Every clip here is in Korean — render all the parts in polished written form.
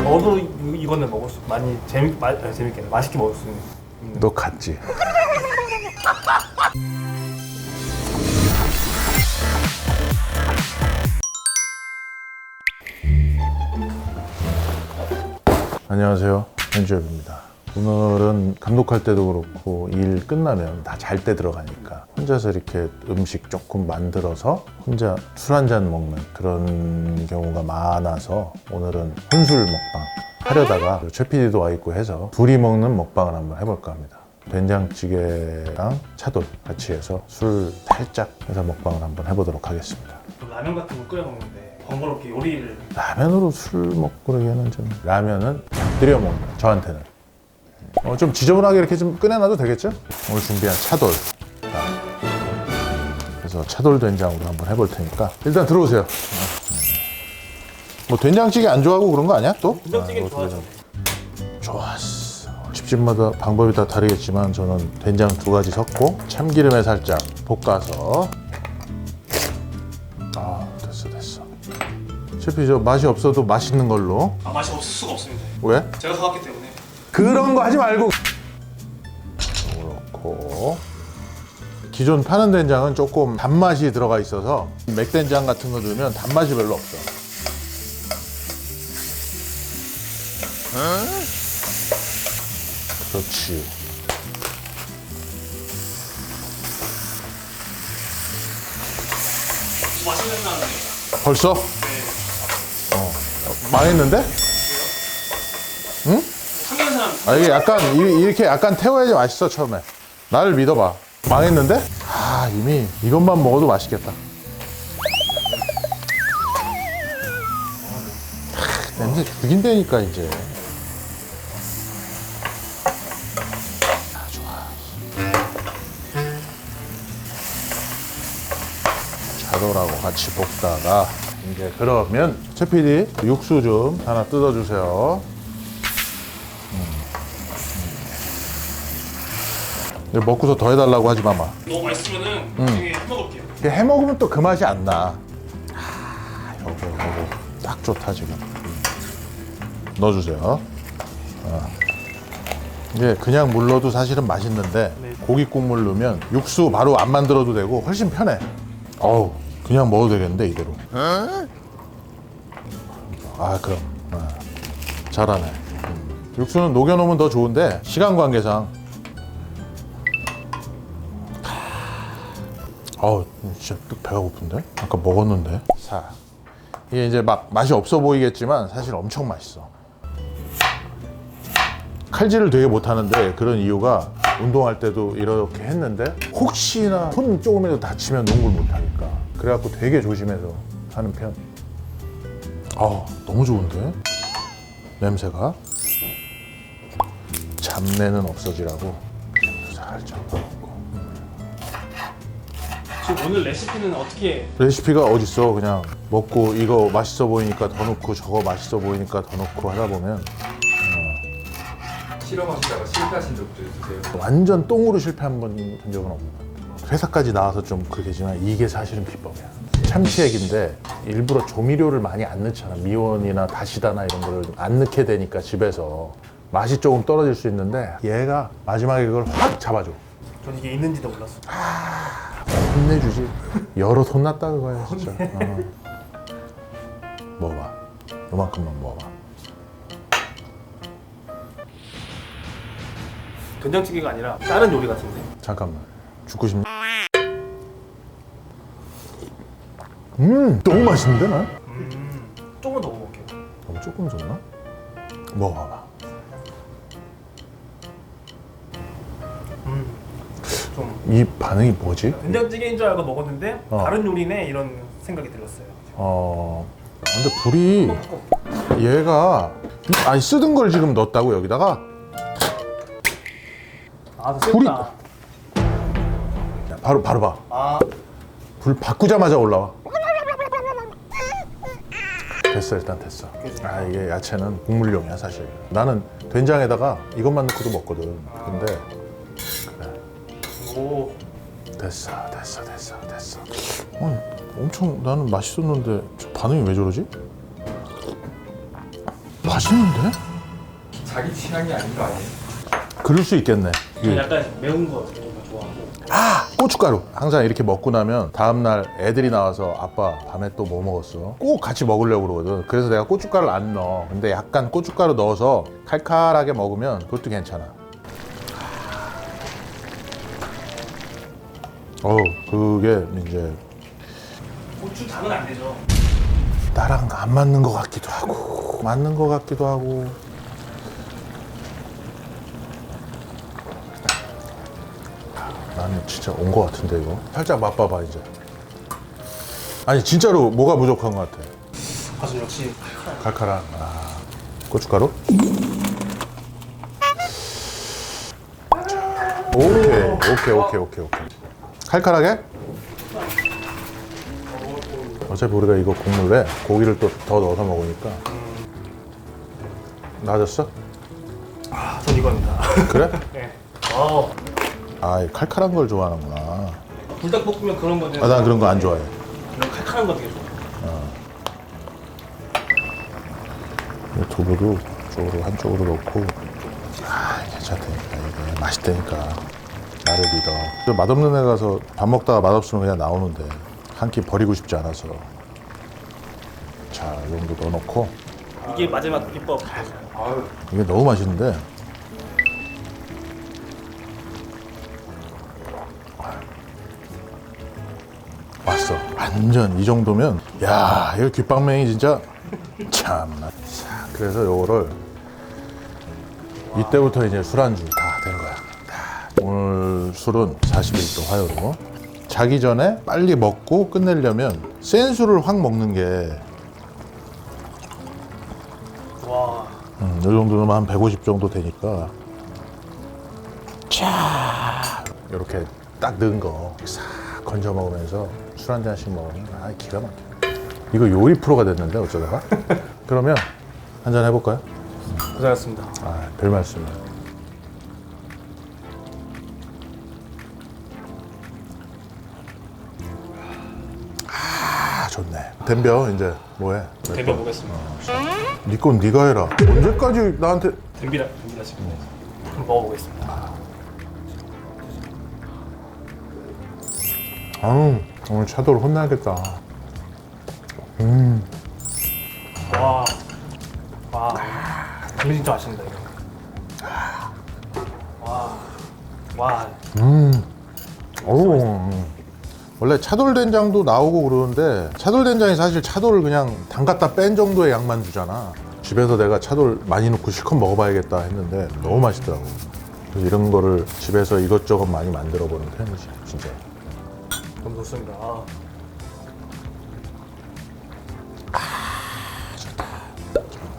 너도 이거는 먹을 수 많이 재밌게 맛있게 먹을 수 있는. 너 갔지? 안녕하세요, 현주엽입니다. 오늘은 감독할 때도 그렇고 일 끝나면 다 잘 때 들어가니까 혼자서 이렇게 음식 조금 만들어서 혼자 술 한잔 먹는 그런 경우가 많아서 오늘은 혼술 먹방 하려다가 최 PD도 와 있고 해서 둘이 먹는 먹방을 한번 해볼까 합니다. 된장찌개랑 차돌 같이 해서 술 살짝 해서 먹방을 한번 해보도록 하겠습니다. 라면 같은 거 끓여 먹는데 번거롭게 요리를 라면으로 술 먹고 그러기에는 좀 라면은 곁들여 먹는 저한테는 좀 지저분하게 이렇게 좀 꺼내놔도 되겠죠? 오늘 준비한 차돌 그래서 차돌 된장으로 한번 해볼 테니까 일단 들어오세요. 뭐 된장찌개 안 좋아하고 그런 거 아니야 또? 된장찌개는 좋아하죠. 좋았어. 집집마다 방법이 다 다르겠지만 저는 된장 2가지 섞고 참기름에 살짝 볶아서 됐어. 셰프 저 맛이 없어도 맛있는 걸로. 맛이 없을 수가 없습니다. 왜? 제가 사왔기 때문에. 그런 거 하지 말고. 그렇고 기존 파는 된장은 조금 단맛이 들어가 있어서 맥된장 같은 거 넣으면 단맛이 별로 없어. 그렇지. 맛있는 냄새 나는데. 벌써? 네. 망했는데? 응? 참견 사람. 이게 약간 이렇게 약간 태워야지 맛있어. 처음에 나를 믿어봐. 망했는데? 이미 이것만 먹어도 맛있겠다. 냄새 죽인다니까 이제. 좋아. 차돌하고 같이 볶다가 이제 그러면 최 PD 육수 좀 하나 뜯어주세요. 먹고서 더 해달라고 하지 마마. 너무 맛있으면은 나중에 해먹을게요. 해먹으면 또 그 맛이 안 나. 요거 딱 좋다 지금. 넣어주세요. 이게 그냥 물 넣어도 사실은 맛있는데 네. 고기 국물 넣으면 육수 바로 안 만들어도 되고 훨씬 편해. 그냥 먹어도 되겠는데 이대로. 그럼 잘하네. 육수는 녹여놓으면 더 좋은데 시간 관계상 진짜 배가 고픈데? 아까 먹었는데? 이게 이제 맛이 없어 보이겠지만 사실 엄청 맛있어. 칼질을 되게 못하는데 그런 이유가 운동할 때도 이렇게 했는데 혹시나 손 조금이라도 다치면 농구를 못하니까 그래갖고 되게 조심해서 하는 편. 너무 좋은데? 냄새가 잡내는 없어지라고 살짝 넣고. 지금 오늘 레시피는 어떻게? 레시피가 어딨어. 그냥 먹고 이거 맛있어 보이니까 더 넣고 저거 맛있어 보이니까 더 넣고 하다 보면 실험하시다가 실패하신 적도 있으세요? 완전 똥으로 실패한 적은 없는 것 같아요. 회사까지 나와서 좀 그러겠지만 이게 사실은 비법이야. 참치액인데 일부러 조미료를 많이 안 넣잖아. 미원이나 다시다나 이런 거를 안 넣게 되니까 집에서 맛이 조금 떨어질 수 있는데 얘가 마지막에 그걸 확 잡아줘. 전 이게 있는지도 몰랐어. 혼내주지. 여러 혼났다 그거야 진짜. 먹어봐. 요만큼만 먹어봐. 된장찌개가 아니라 다른 요리 같은데. 잠깐만. 죽고 싶네. 너무 맛있는데 난? 조금 더 먹을게요. 너무 조금 줬나? 먹어봐봐. 좀 이 반응이 뭐지? 된장찌개인 줄 알고 먹었는데 다른 요리네 이런 생각이 들었어요. 근데 불이 얘가 쓰던 걸 지금 넣었다고 여기다가 불이 바로 봐. 불 바꾸자마자 올라와. 됐어. 일단 됐어. 이게 야채는 국물용이야 사실. 나는 된장에다가 이것만 넣고도 먹거든. 근데 그래. 됐어. 엄청 나는 맛있었는데 반응이 왜 저러지? 맛있는데? 자기 취향이 아닌 거 아니에요? 그럴 수 있겠네. 저 약간 매운 거 좋아하고. 아, 고춧가루. 항상 이렇게 먹고 나면 다음날 애들이 나와서 아빠 밤에 또 뭐 먹었어? 꼭 같이 먹으려고 그러거든. 그래서 내가 고춧가루를 안 넣어. 근데 약간 고춧가루 넣어서 칼칼하게 먹으면 그것도 괜찮아. 그게 이제 고추 장은 안 되죠. 나랑 안 맞는 것 같기도 하고 맞는 것 같기도 하고. 나는 진짜 온 것 같은데 이거 살짝 맛봐봐 이제. 아니 진짜로 뭐가 부족한 것 같아. 가수 역시 칼칼한. 고춧가루. 오케이. 칼칼하게. 어차피 우리가 이거 국물에 고기를 또 더 넣어서 먹으니까. 나아졌어? 전 이겁니다. 그래? 네. 이 칼칼한 걸 좋아하는구나. 불닭볶음면 그런 거는. 난 그런 거 안 좋아해. 그냥 칼칼한 거 되게 좋아해요. 두부도 쪽으로 한쪽으로 넣고. 괜찮다니까 이게 맛있다니까. 나를 믿어. 맛없는 애 가서 밥 먹다가 맛없으면 그냥 나오는데 한 끼 버리고 싶지 않아서. 자, 이 정도 넣어놓고. 이게 마지막 비법. 이게 너무 맛있는데. 맛있어. 완전 이 정도면 야, 이거 귓방맹이 진짜 참나. 자, 그래서 요거를 이때부터 이제 술안주 다 되는 거야. 오늘 술은 41도 화요로. 자기 전에 빨리 먹고 끝내려면 센 술을 확 먹는 게 와. 이 정도면 한 150 정도 되니까 자 이렇게 딱 넣은 거 싹 건져 먹으면서 술 한 잔씩 먹으면 기가 막혀. 이거 요리 프로가 됐는데 어쩌다가. 그러면 한 잔 해볼까요? 고생하셨습니다. 별 말씀. 좋네. 덤벼 이제 뭐해? 대변 보겠습니다. 네 건 네가 해라. 언제까지 나한테. 덤비라 싶은데 한번 먹어보겠습니다. 오늘 차도를 혼나야겠다. 와, 이거 진짜 맛있는다 이거. 와, 원래 차돌된장도 나오고 그러는데 차돌된장이 사실 차돌을 그냥 담갔다 뺀 정도의 양만 주잖아. 집에서 내가 차돌 많이 넣고 실컷 먹어봐야겠다 했는데 너무 맛있더라고. 그래서 이런 거를 집에서 이것저것 많이 만들어 보는 편이지 진짜. 너무 좋습니다.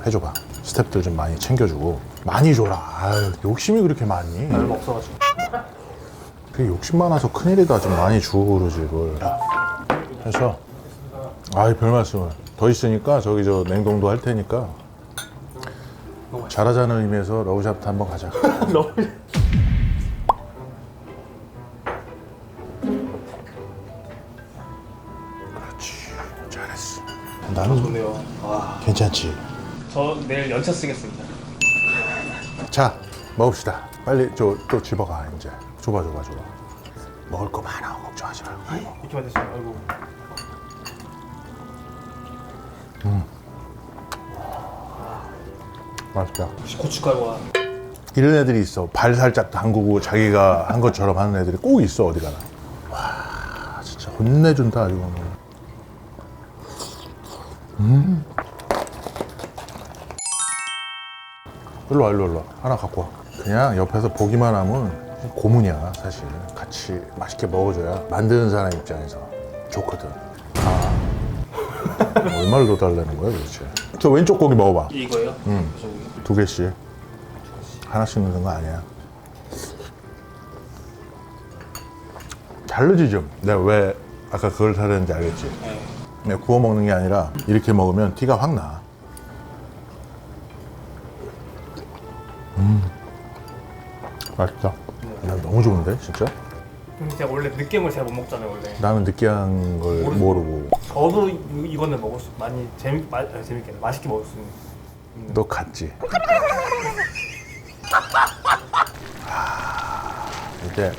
해줘봐. 스태프들 좀 많이 챙겨주고 많이 줘라. 욕심이 그렇게 많니? 얼마 없어가지고. 그게 욕심 많아서 큰일이다. 좀 많이 주고 그러지 이걸. 해서 별 말씀을. 더 있으니까 저기 저 냉동도 할 테니까 잘하자는 의미에서 러브샷 한번 가자. 너무. 그렇지. 잘했어. 나는 좋네요. 와, 괜찮지. 저 내일 연차 쓰겠습니다. 자, 먹읍시다. 빨리 또 집어가 이제. 줘봐. 먹을 거 많아. 걱정하지 말고. 아이고. 이렇게만 드시면 아이고. 맛있다. 혹시 고춧가루와 이런 애들이 있어. 발 살짝 담그고 자기가 한 것처럼 하는 애들이 꼭 있어 어디 가나. 와, 진짜 혼내준다 아주. 일로 와. 하나 갖고 와. 그냥 옆에서 보기만 하면 고문이야 사실. 같이 맛있게 먹어줘야 만드는 사람 입장에서 좋거든. 얼마를 더 달라는 거야 도대체. 저 왼쪽 고기 먹어봐. 이거예요? 두 개씩. 하나씩 넣는 거 아니야. 다르지 좀. 내가 왜 아까 그걸 사려는지 알겠지? 네. 내가 구워 먹는 게 아니라 이렇게 먹으면 티가 확 나. 맛있다. 야, 너무 좋은데 진짜? 근데 제가 원래 느끼한 잘 못 먹잖아요 원래. 나는 느끼한 걸 모르고. 저도 이거는 재밌게 맛있게 먹을 수 너 갔지? 이제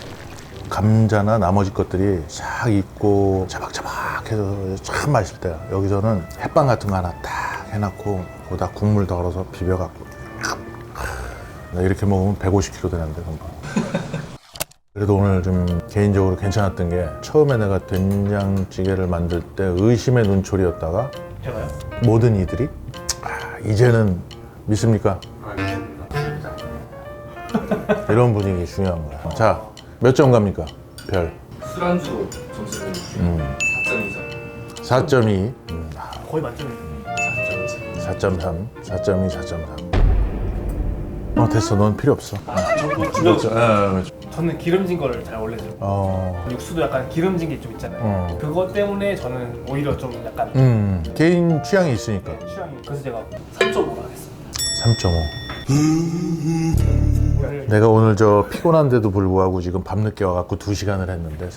감자나 나머지 것들이 싹 익고 자박자박해서 참 맛있을 때야. 여기서는 햇반 같은 거 하나 딱 해놓고 거기다 국물 덜어서 비벼갖고 나 이렇게 먹으면 150kg 되는데 금방. 그래도 오늘 좀 개인적으로 괜찮았던 게 처음에 내가 된장찌개를 만들 때 의심의 눈초리였다가 제가요? 모든 이들이 이제는 믿습니까? 알겠습니다. 이런 분위기 중요한 거야. 자, 몇 점 갑니까? 별 술안주 점수는 4.2점. 4.2, 거의 만점이에요. 4.2. 4.3, 4.2, 4.3. 됐어. 넌 필요 없어. 저는 기름진 거를 잘 원래 좀 육수도 약간 기름진 게 좀 있잖아요. 그것 때문에 저는 오히려 좀 약간 개인 취향이 있으니까. 취향이 그래서 제가 3.5로 하겠습니다. 3.5. 내가 오늘 저 피곤한데도 불구하고 지금 밤늦게 와갖고 2시간을 했는데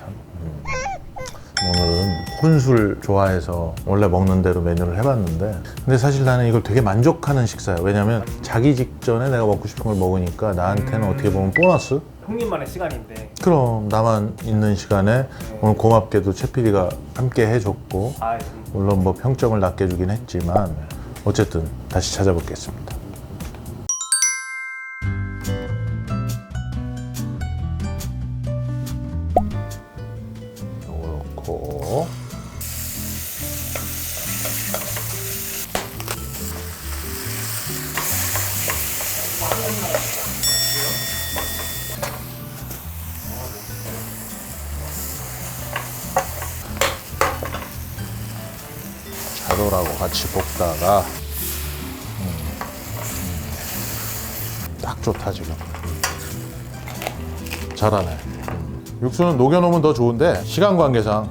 오늘은 혼술 좋아해서 원래 먹는 대로 메뉴를 해봤는데 근데 사실 나는 이걸 되게 만족하는 식사야. 왜냐면 자기 직전에 내가 먹고 싶은 걸 먹으니까 나한테는 어떻게 보면 보너스? 형님만의 시간인데 그럼 나만 있는 시간에 오늘 고맙게도 최 PD가 함께 해줬고 물론 뭐 평점을 낮게 주긴 했지만 어쨌든 다시 찾아뵙겠습니다. 요거 넣고 자도라고 같이 볶다가 딱 좋다 지금. 잘하네. 육수는 녹여놓으면 더 좋은데 시간 관계상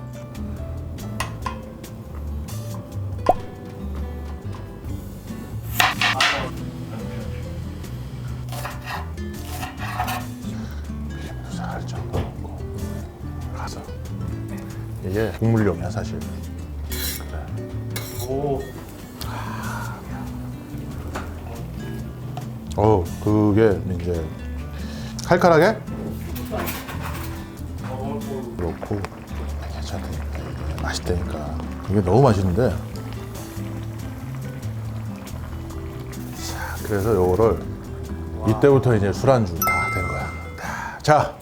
살짝 넣고 가서 이게 국물용이야 사실. 오 그게 이제 칼칼하게 그렇고 괜찮다니까 이게 맛있다니까. 이게 너무 맛있는데 자 그래서 요거를 이때부터 이제 술안주 다 된 거야. 자